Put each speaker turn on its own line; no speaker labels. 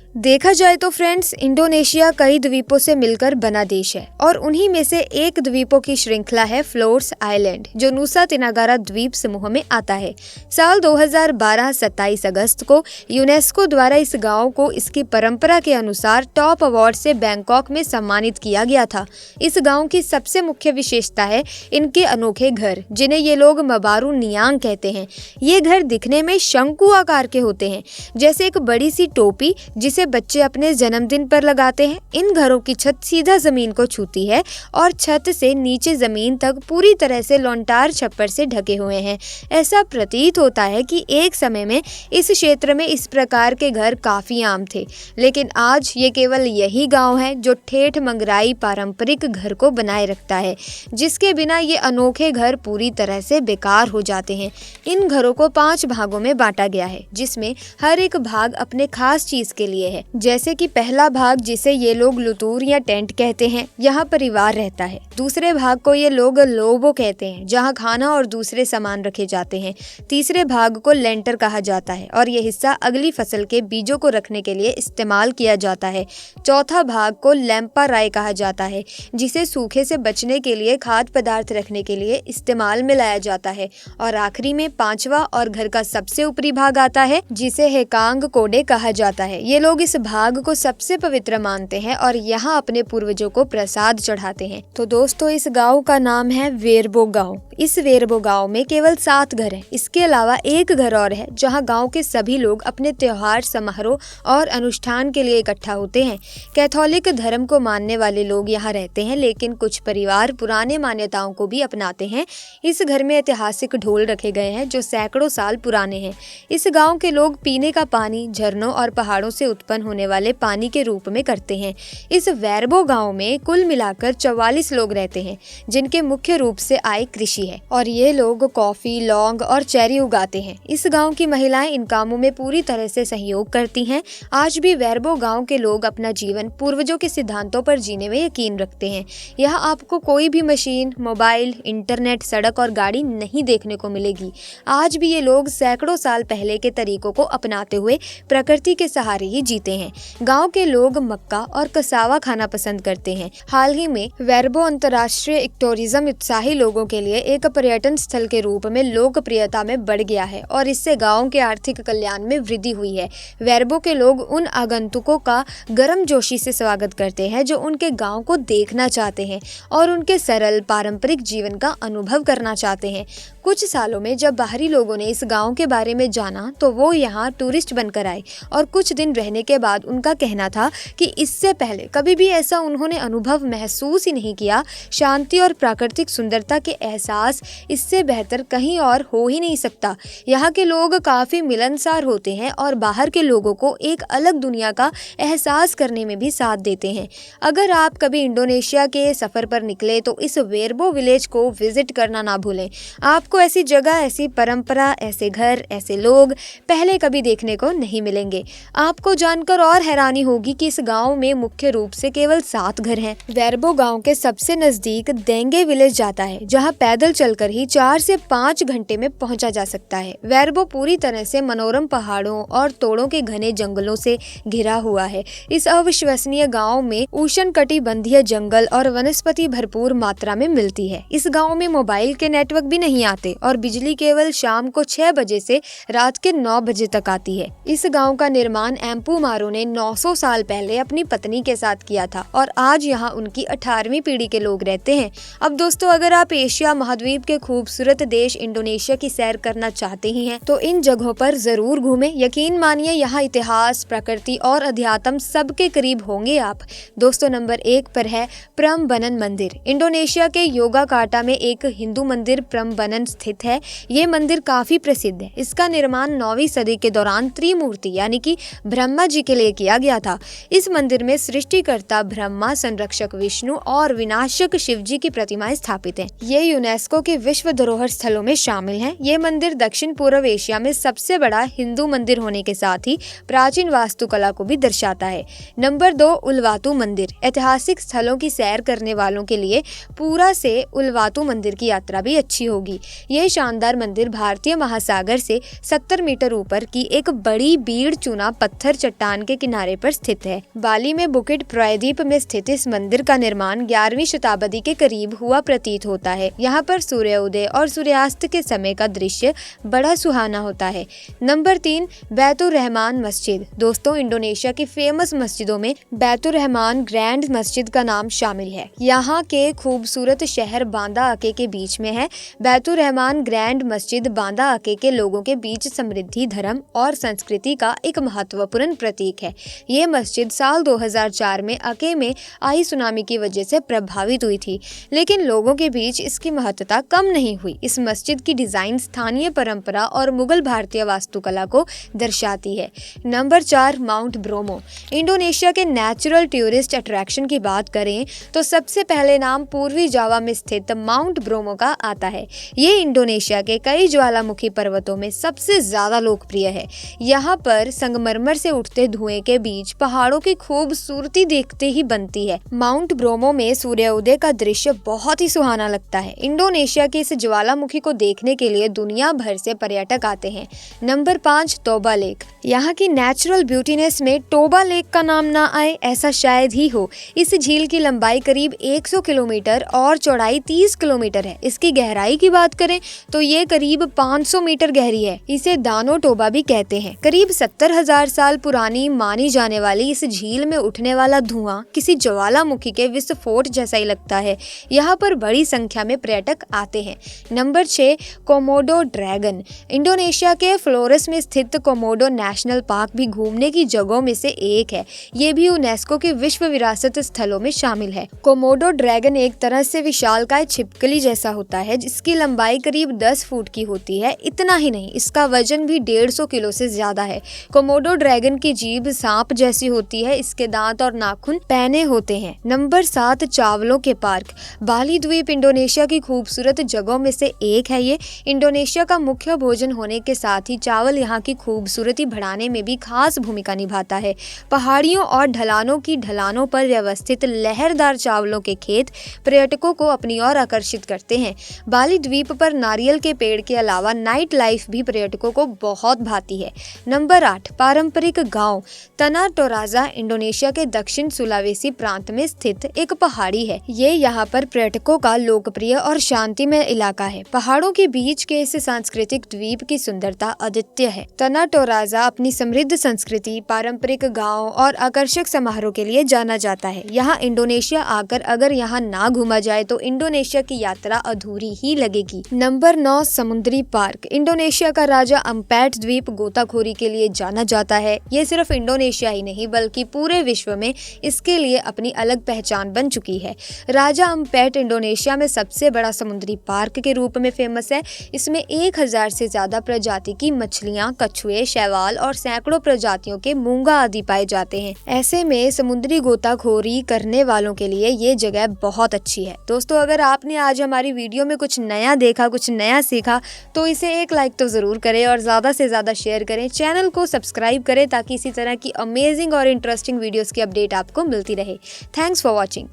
देखा जाए तो फ्रेंड्स, इंडोनेशिया कई द्वीपों से मिलकर बना देश है और उन्हीं में से एक द्वीपों की श्रृंखला है फ्लोर्स आइलैंड, जो नुसा तेनागारा द्वीप समूह में आता है। साल 2012 27 अगस्त को यूनेस्को द्वारा इस गांव को इसकी परंपरा के अनुसार टॉप अवार्ड से बैंकॉक में सम्मानित किया गया था। इस गाँव की सबसे मुख्य विशेषता है इनके अनोखे घर, जिन्हें ये लोग मबारू नियांग कहते हैं। ये घर दिखने में शंकु आकार के होते हैं, जैसे एक बड़ी सी टोपी जिसे बच्चे अपने जन्मदिन पर लगाते हैं। इन घरों की छत सीधा जमीन को छूती है और छत से नीचे जमीन तक पूरी तरह से लोंटार छप्पर से ढके हुए हैं। ऐसा प्रतीत होता है कि एक समय में इस क्षेत्र में इस प्रकार के घर काफी आम थे, लेकिन आज ये केवल यही गांव है जो ठेठ मंगराई पारंपरिक घर को बनाए रखता है, जिसके बिना ये अनोखे घर पूरी तरह से बेकार हो जाते हैं। इन घरों को 5 भागों में बांटा गया है, जिसमें हर एक भाग अपने खास चीज के लिए है। जैसे कि पहला भाग, जिसे ये लोग लुतूर या टेंट कहते हैं, यहाँ परिवार रहता है। दूसरे भाग को ये लोग लोबो कहते हैं, जहाँ खाना और दूसरे सामान रखे जाते हैं। तीसरे भाग को लेंटर कहा जाता है और ये हिस्सा अगली फसल के बीजों को रखने के लिए इस्तेमाल किया जाता है। चौथा भाग को लैंपा राय कहा जाता है, जिसे सूखे से बचने के लिए खाद्य पदार्थ रखने के लिए इस्तेमाल में लाया जाता है। और आखिरी में 5वां और घर का सबसे ऊपरी भाग आता है, जिसे हेकांग कोडे कहा जाता है। ये लोग इस भाग को सबसे पवित्र मानते हैं और यहाँ अपने पूर्वजों को प्रसाद चढ़ाते हैं। तो दोस्तों, इस गांव का नाम है वेरबो गांव। इस वेरबो गांव में केवल 7 घर हैं। इसके अलावा एक घर और है जहां गांव के सभी लोग अपने त्योहार, समारोह और अनुष्ठान के लिए इकट्ठा होते हैं। कैथोलिक धर्म को मानने वाले लोग यहाँ रहते हैं, लेकिन कुछ परिवार पुराने मान्यताओं को भी अपनाते हैं। इस घर में ऐतिहासिक ढोल रखे गए हैं जो सैकड़ों साल पुराने हैं। इस गाँव के लोग पीने का पानी झरनों और पहाड़ों से उत्पन्न होने वाले पानी के रूप में करते हैं। इस वेरबो गांव में कुल मिलाकर 44 लोग रहते हैं, जिनके मुख्य रूप से आय कृषि है और ये लोग कॉफी, लौंग और चेरी उगाते हैं। इस गांव की महिलाएं इन कामों में पूरी तरह से सहयोग करती हैं। आज भी वेरबो गांव के लोग अपना जीवन पूर्वजों के सिद्धांतों पर जीने में यकीन रखते हैं। यहाँ आपको कोई भी मशीन, मोबाइल, इंटरनेट, सड़क और गाड़ी नहीं देखने को मिलेगी। आज भी ये लोग सैकड़ों साल पहले के तरीकों को अपनाते हुए प्रकृति के सहारे ही जीते हैं। गांव के लोग मक्का और कसावा खाना पसंद करते हैं। हाल ही में वेरबो अंतर्राष्ट्रीय इकोटूरिज्म उत्साही लोगों के लिए एक पर्यटन स्थल के रूप में लोकप्रियता में बढ़ गया है और इससे गांव के आर्थिक कल्याण में वृद्धि हुई है। वेरबो के लोग उन आगंतुकों का गर्मजोशी से स्वागत करते हैं जो उनके गांव को देखना चाहते हैं और उनके सरल पारंपरिक जीवन का अनुभव करना चाहते हैं। कुछ सालों में जब बाहरी लोगों ने इस गांव के बारे में जाना तो वो यहाँ टूरिस्ट बनकर आए और कुछ दिन रहने के बाद उनका कहना था कि इससे पहले कभी भी ऐसा उन्होंने अनुभव महसूस ही नहीं किया। शांति और प्राकृतिक सुंदरता के एहसास इससे बेहतर कहीं और हो ही नहीं सकता। यहाँ के लोग काफी मिलनसार होते हैं और बाहर के लोगों को एक अलग दुनिया का एहसास करने में भी साथ देते हैं। अगर आप कभी इंडोनेशिया के सफर पर निकले तो इस वेरबो विलेज को विजिट करना ना भूलें। आपको ऐसी जगह, ऐसी परंपरा, ऐसे घर, ऐसे लोग पहले कभी देखने को नहीं मिलेंगे। आपको जानकर और हैरानी होगी कि इस गांव में मुख्य रूप से केवल 7 घर हैं। वेरबो गांव के सबसे नजदीक देंगे विलेज जाता है, जहां पैदल चलकर ही 4 से 5 घंटे में पहुंचा जा सकता है। वेरबो पूरी तरह से मनोरम पहाड़ों और तोड़ों के घने जंगलों से घिरा हुआ है। इस अविश्वसनीय गाँव में उष्णकटिबंधीय जंगल और वनस्पति भरपूर मात्रा में मिलती है। इस गाँव में मोबाइल के नेटवर्क भी नहीं आते और बिजली केवल शाम को 6 बजे से रात के 9 बजे तक आती है। इस गांव का निर्माण एम्पू मारो ने 900 साल पहले अपनी पत्नी के साथ किया था और आज यहाँ उनकी 18वीं पीढ़ी के लोग रहते हैं। अब दोस्तों, अगर आप एशिया महाद्वीप के खूबसूरत देश इंडोनेशिया की सैर करना चाहते ही हैं, तो इन जगहों पर जरूर घूमें। यकीन मानिए, यहाँ इतिहास, प्रकृति और अध्यात्म सबके करीब होंगे आप। दोस्तों, नंबर 1 पर है प्रम्बनन मंदिर। इंडोनेशिया के योगाकार्टा में एक हिंदू मंदिर प्रम्बनन स्थित है। ये मंदिर काफी प्रसिद्ध है। इसका निर्माण 9वीं सदी के दौरान त्रिमूर्ति यानी कि ब्रह्मा जी के लिए किया गया था। इस मंदिर में सृष्टिकर्ता ब्रह्मा, संरक्षक विष्णु और विनाशक शिव जी की प्रतिमाएं स्थापित हैं। ये यूनेस्को के विश्व धरोहर स्थलों में शामिल हैं। ये मंदिर दक्षिण पूर्व एशिया में सबसे बड़ा हिंदू मंदिर होने के साथ ही प्राचीन वास्तुकला को भी दर्शाता है। नंबर 2, उलवातु मंदिर। ऐतिहासिक स्थलों की सैर करने वालों के लिए पूरा से उलवातु मंदिर की यात्रा भी अच्छी होगी। ये शानदार मंदिर भारतीय महासागर से 70 मीटर ऊपर की एक बड़ी बीड़ चुना पत्थर चट्टान चट्टान के किनारे पर स्थित है। बाली में बुकिट प्रायद्वीप में स्थित इस मंदिर का निर्माण 11वीं शताब्दी के करीब हुआ प्रतीत होता है। यहाँ पर सूर्योदय और सूर्यास्त के समय का दृश्य बड़ा सुहाना होता है। नंबर 3, बैतुर रहमान मस्जिद। दोस्तों, इंडोनेशिया की फेमस मस्जिदों में बैतुर रहमान ग्रैंड मस्जिद का नाम शामिल है। यहाँ के खूबसूरत शहर बांदा आके के बीच में है। बैतुर रहमान ग्रैंड मस्जिद बांदा आके के लोगों के बीच समृद्धि, धर्म और संस्कृति का एक महत्वपूर्ण प्रतीक है। ये मस्जिद साल 2004 में आके में आई सुनामी की वजह से प्रभावित हुई थी, लेकिन लोगों के बीच इसकी महत्ता कम नहीं हुई। इस मस्जिद की डिजाइन स्थानीय परंपरा और मुगल भारतीय वास्तुकला को दर्शाती है। Number 4, mount bromo. इंडोनेशिया के नेचुरल टूरिस्ट अट्रैक्शन की बात करें तो सबसे पहले नाम पूर्वी जावा में स्थित माउंट ब्रोमो का आता है। ये इंडोनेशिया के कई ज्वालामुखी पर्वतों में सबसे ज्यादा लोकप्रिय है। यहाँ पर संगमरमर से उठते धुएं के बीच पहाड़ों की खूबसूरती देखते ही बनती है। माउंट ब्रोमो में सूर्योदय का दृश्य बहुत ही सुहाना लगता है। इंडोनेशिया के इस ज्वालामुखी को देखने के लिए दुनिया भर से पर्यटक आते हैं। Number 5, Toba lake. यहाँ की नेचुरल ब्यूटीनेस में टोबा लेक का नाम ना आए ऐसा शायद ही हो। इस झील की लंबाई करीब 100 किलोमीटर और चौड़ाई 30 किलोमीटर है। इसकी गहराई की बात करें तो ये करीब 500 मीटर गहरी है। इसे दानो टोबा भी कहते हैं। करीब 70,000 साल पुरानी मानी जाने वाली इस झील में उठने वाला धुआं किसी ज्वालामुखी के विस्फोट जैसा ही लगता है। यहाँ पर बड़ी संख्या में पर्यटक आते हैं। Number 6, Komodo dragon. इंडोनेशिया के फ्लोरेस में स्थित कोमोडो नेशनल पार्क भी घूमने की जगहों में से एक है। ये भी यूनेस्को के विश्व विरासत स्थलों में शामिल है। कोमोडो ड्रैगन एक तरह से विशालकाय छिपकली जैसा होता है, जिसकी लंबाई करीब 10 फुट की होती है। इतना ही नहीं, इसका वजन भी 150 किलो से ज्यादा है। कोमोडो ड्रैगन की जीभ सांप जैसी होती है। इसके दांत और नाखून पैने होते हैं। नंबर 7, चावलों के पार्क। बाली द्वीप इंडोनेशिया की खूबसूरत जगहों में से एक है। ये इंडोनेशिया का मुख्य भोजन होने के साथ ही चावल यहाँ की खूबसूरती बढ़ाने में भी खास भूमिका निभाता है। पहाड़ियों और ढलानों पर व्यवस्थित लहरदार चावलों के खेत पर्यटकों को अपनी ओर आकर्षित करते हैं। बाली द्वीप पर नारियल के पेड़ के अलावा नाइट लाइफ भी पर्यटकों को बहुत भाती है। नंबर 8, पारंपरिक गांव। तना टोराजा इंडोनेशिया के दक्षिण सुलावेसी प्रांत में स्थित एक पहाड़ी है। ये यहाँ पर पर्यटकों का लोकप्रिय और शांतिमय इलाका है। पहाड़ों के बीच के इस सांस्कृतिक द्वीप की सुंदरता अद्वितीय है। तना टोराजा अपनी समृद्ध संस्कृति, पारंपरिक गांव और आकर्षक समारोह के लिए जाना जाता है। यहाँ इंडोनेशिया आकर अगर यहाँ ना घूमा जाए तो इंडोनेशिया की यात्रा अधूरी ही लगेगी। नंबर 9, समुद्री पार्क। इंडोनेशिया का राजा अम्पेट द्वीप गोताखोरी के लिए जाना जाता है। ये सिर्फ इंडोनेशिया ही नहीं बल्कि पूरे विश्व में इसके लिए अपनी अलग पहचान बन चुकी है। राजा अम्पेट इंडोनेशिया में सबसे बड़ा समुद्री पार्क के रूप में फेमस है। इसमें 1000 से ज्यादा प्रजाति की मछलियाँ, कछुए, शैवाल और सैकड़ों प्रजातियों के मूंगा आदि पाए जाते हैं। ऐसे में समुद्री गोताखोरी करने वालों के लिए ये जगह बहुत अच्छी है। दोस्तों, अगर आपने आज हमारी वीडियो में कुछ नया देखा, कुछ नया सीखा तो इसे एक लाइक तो जरूर करें और ज्यादा से ज्यादा शेयर करें। चैनल को सब्सक्राइब करें ताकि इसी तरह की अमेजिंग और इंटरेस्टिंग वीडियोस की अपडेट आपको मिलती रहे। Thanks for watching.